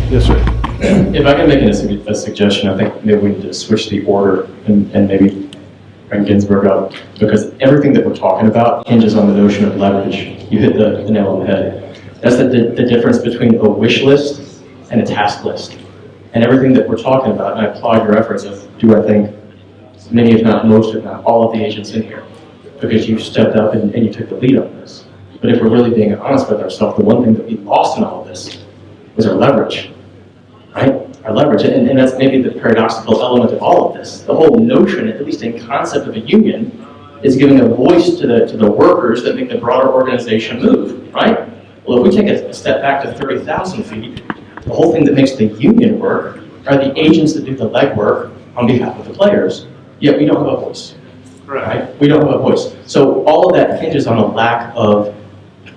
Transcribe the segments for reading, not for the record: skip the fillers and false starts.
Yes, sir. If I can make a suggestion, I think maybe we need to switch the order and maybe bring Ginsburg up, because everything that we're talking about hinges on the notion of leverage. You hit the nail on the head. That's the difference between a wish list and a task list. And everything that we're talking about, and I applaud your efforts of, I think, many if not most, if not all of the agents in here, because you stepped up and you took the lead on this. But if we're really being honest with ourselves, the one thing that we lost in all of this was our leverage, right? Our leverage, and that's maybe the paradoxical element of all of this. The whole notion, at least in concept of a union, is giving a voice to the workers that make the broader organization move, right? Well, if we take a step back to 30,000 feet, the whole thing that makes the union work are the agents that do the legwork on behalf of the players, yet we don't have a voice, right? We don't have a voice. So all of that hinges on a lack of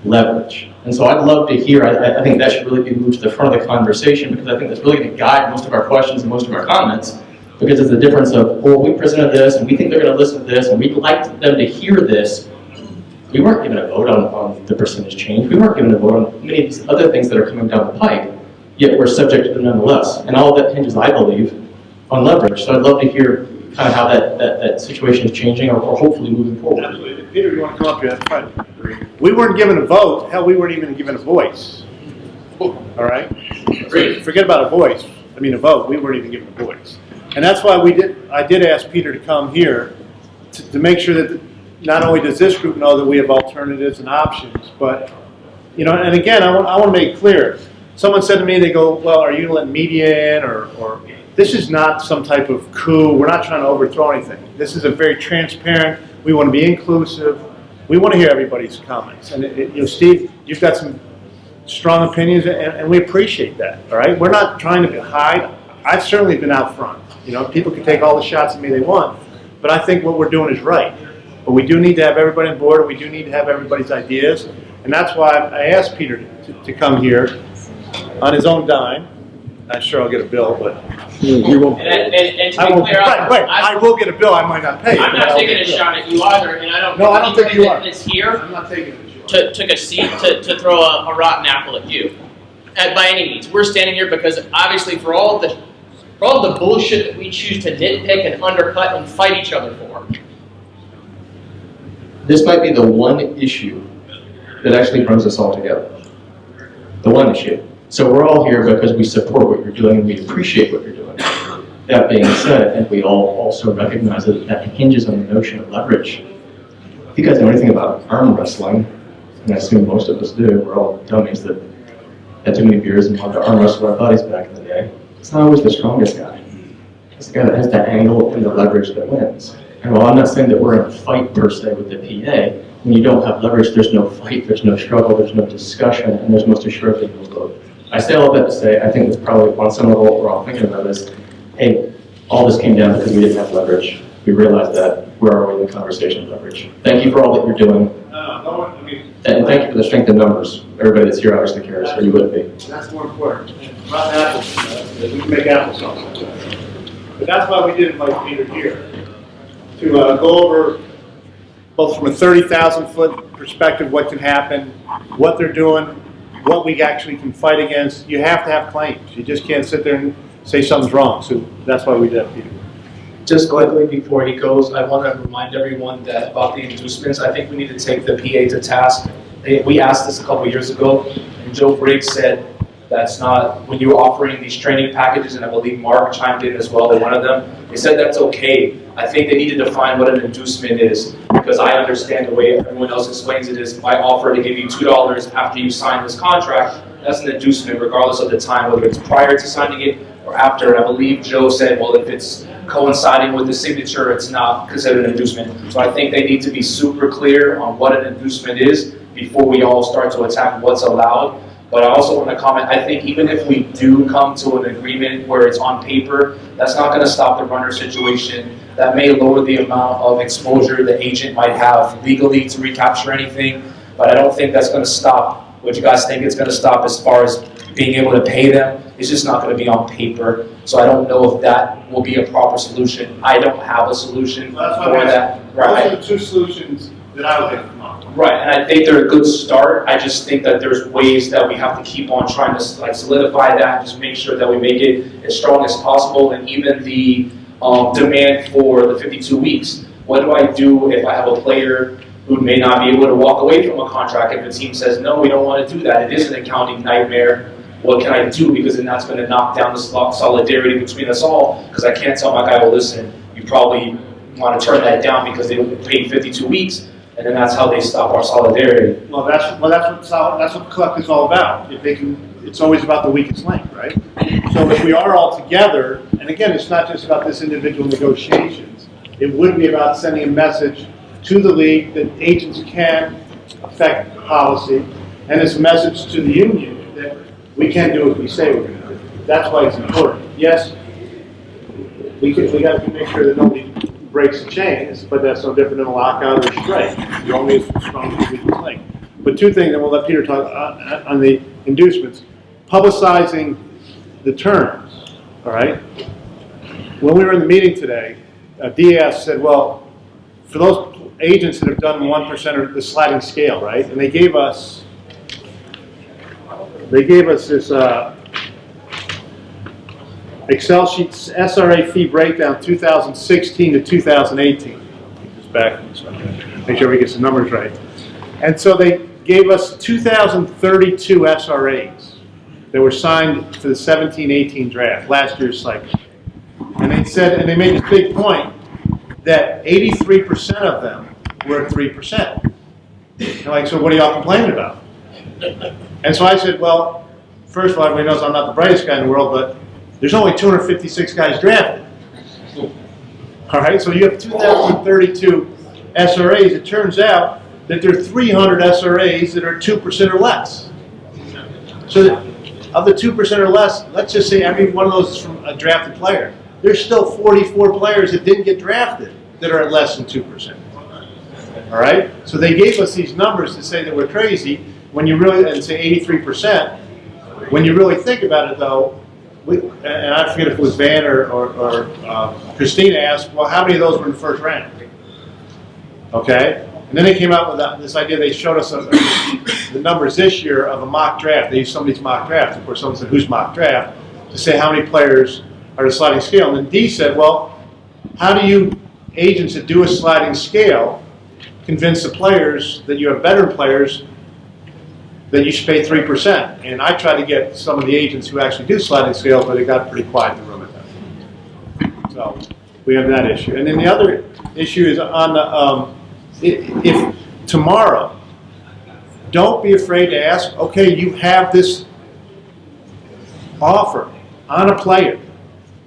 leverage. And so I'd love to hear, I think that should really be moved to the front of the conversation, because I think that's really going to guide most of our questions and most of our comments, because it's the difference of, well, we presented this, and we think they're going to listen to this, and we'd like them to hear this. We weren't given a vote on the percentage change. We weren't given a vote on many of these other things that are coming down the pike, yet we're subject to them nonetheless. And all of that hinges, I believe, on leverage. So I'd love to hear kind of how that situation is changing, or hopefully moving forward. Absolutely. Peter, you want to come up here? That's fine. We weren't given a vote. Hell, we weren't even given a voice. All right? Forget about a voice. I mean, a vote. We weren't even given a voice. And that's why I did ask Peter to come here to make sure that not only does this group know that we have alternatives and options, but, you know, and again, I want to make clear. Someone said to me, they go, well, are you going to let media in, or this is not some type of coup. We're not trying to overthrow anything. This is a very transparent. We want to be inclusive. We want to hear everybody's comments. And you know, Steve, you've got some strong opinions, and we appreciate that. All right, we're not trying to hide. I've certainly been out front. You know, people can take all the shots at me they want, but I think what we're doing is right. But we do need to have everybody on board, and we do need to have everybody's ideas, and that's why I asked Peter to come here on his own dime. I'm sure I'll get a bill, but you won't. And to be clear, I will get a bill. I might not pay. I'm not taking a shot at you either, and I don't. No, I don't think you are. That's here. I'm not taking a shot. Took a seat to throw a rotten apple at you. By any means, we're standing here because obviously for all the bullshit that we choose to nitpick and undercut and fight each other for. This might be the one issue that actually brings us all together. The one issue. So we're all here because we support what you're doing and we appreciate what you're doing. That being said, and we all also recognize that hinges on the notion of leverage. If you guys know anything about arm wrestling, and I assume most of us do, we're all dummies that had too many beers and wanted to arm wrestle our buddies back in the day. It's not always the strongest guy. It's the guy that has that angle and the leverage that wins. And while I'm not saying that we're in a fight per se with the PA, when you don't have leverage, there's no fight, there's no struggle, there's no discussion, and there's most assuredly no vote. I say all that to say, I think that's probably on some level what we're all thinking about is, hey, all this came down because we didn't have leverage. We realized that. Where are we in the conversation of leverage? Thank you for all that you're doing. And thank you for the strength in numbers. Everybody that's here obviously cares, or you wouldn't be. That's more important. Rotten apples, we can make applesauce. But that's why we did invite Peter here, to go over, both from a 30,000-foot perspective, what can happen, what they're doing, what we actually can fight against. You have to have claims. You just can't sit there and say something's wrong. So that's why we did that, Peter. Just quickly before he goes, I want to remind everyone that about the inducements, I think we need to take the PA to task. We asked this a couple of years ago, and Joe Briggs said that's not, when you're offering these training packages, and I believe Mark chimed in as well, one of them, they said that's okay. I think they need to define what an inducement is, because I understand the way everyone else explains it is, if I offer to give you $2 after you sign this contract, that's an inducement regardless of the time, whether it's prior to signing it or after. And I believe Joe said, well, if it's coinciding with the signature, it's not considered an inducement. So I think they need to be super clear on what an inducement is before we all start to attack what's allowed. But I also want to comment, I think even if we do come to an agreement where it's on paper, that's not going to stop the runner situation. That may lower the amount of exposure the agent might have legally to recapture anything, but I don't think that's going to stop what you guys think it's going to stop as far as being able to pay them. It's just not going to be on paper. So I don't know if that will be a proper solution. I don't have a solution for that. Those are the two solutions that I would have come up with. Right, and I think they're a good start. I just think that there's ways that we have to keep on trying to like solidify that, and just make sure that we make it as strong as possible. And even the demand for the 52 weeks. What do I do if I have a player who may not be able to walk away from a contract if the team says, no, we don't want to do that. It is an accounting nightmare. What can I do? Because then that's going to knock down the solidarity between us all. Because I can't tell my guy, well, listen, you probably want to turn that down because they paid 52 weeks. And then that's how they stop our solidarity. Well, that's what the collective is all about. If they can, it's always about the weakest link, right? So if we are all together, and again, it's not just about this individual negotiations. It would be about sending a message to the league that agents can affect policy, and it's a message to the union that we can do what we say we're going to do. That's why it's important. Yes, we got to make sure that nobody breaks the chains, but that's no different than a lockout or a strike. You're only as strong as the weakest link. But two things, and we'll let Peter talk on the inducements. Publicizing the terms, all right? When we were in the meeting today, DS said, well, for those agents that have done 1% or the sliding scale, right? And they gave us this Excel sheet SRA fee breakdown 2016 to 2018. Just back, make sure we get some numbers right. And so they gave us 2,032 SRAs that were signed for the 17-18 draft, last year's cycle. And they said, and they made this big point that 83% of them were at 3%. And like, so what are y'all complaining about? And so I said, well, first of all, everybody knows I'm not the brightest guy in the world, but there's only 256 guys drafted. All right, so you have 2,032 SRAs. It turns out that there are 300 SRAs that are 2% or less. So of the 2% or less, let's just say every one of those is from a drafted player. There's still 44 players that didn't get drafted that are at less than 2%. All right, so they gave us these numbers to say that we're crazy when you really, and say 83%. When you really think about it, though, and I forget if it was Van or Christina asked, well, how many of those were in the first round? Okay, and then they came out with this idea. They showed us the numbers this year of a mock draft. They used somebody's mock draft. Of course, someone said, who's mock draft? To say how many players are the sliding scale. And then D said, well, how do you agents that do a sliding scale convince the players that you have veteran players that you should pay 3%? And I tried to get some of the agents who actually do sliding scales, but it got pretty quiet in the room at that point. So we have that issue. And then the other issue is on the, if tomorrow, don't be afraid to ask, okay, you have this offer on a player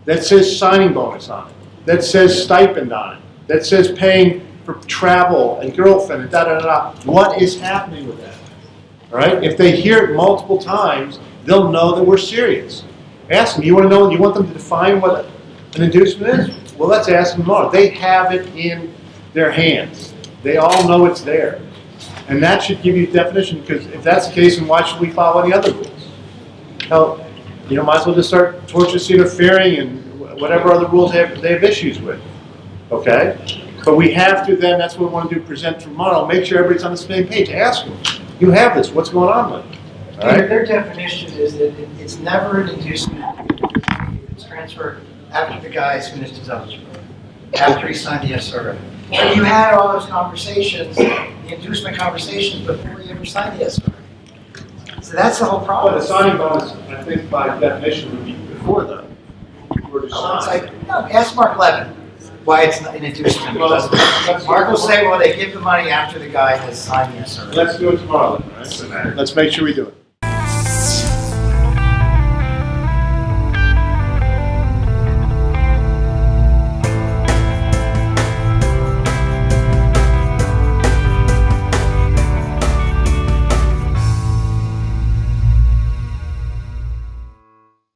that says signing bonus on it, that says stipend on it, that says paying for travel and girlfriend and da-da-da-da. What is happening with that? All right? If they hear it multiple times, they'll know that we're serious. Ask them, you want to know, you want them to define what an inducement is? Well, let's ask them more. They have it in their hands. They all know it's there. And that should give you definition, because if that's the case, then why should we follow any other rules? Hell, you know, might as well just start tortious interfering and whatever other rules they have issues with. Okay? But we have to then, that's what we want to do, present tomorrow, make sure everybody's on the same page. Ask them, you have this, what's going on with it? All right? Their definition is that it's never an inducement if it's transferred after the guy has finished his eligibility, after he signed the SRA. But you had all those conversations, the inducement conversations, before you ever signed the SRA. So that's the whole Well, problem. the signing bonus, I think by definition, would be before that. It's like, no, ask Mark Levin why it's not an inducement. Mark will say, well, they give the money after the guy has signed the SRA. Let's do it tomorrow then, all right? Let's make sure we do it.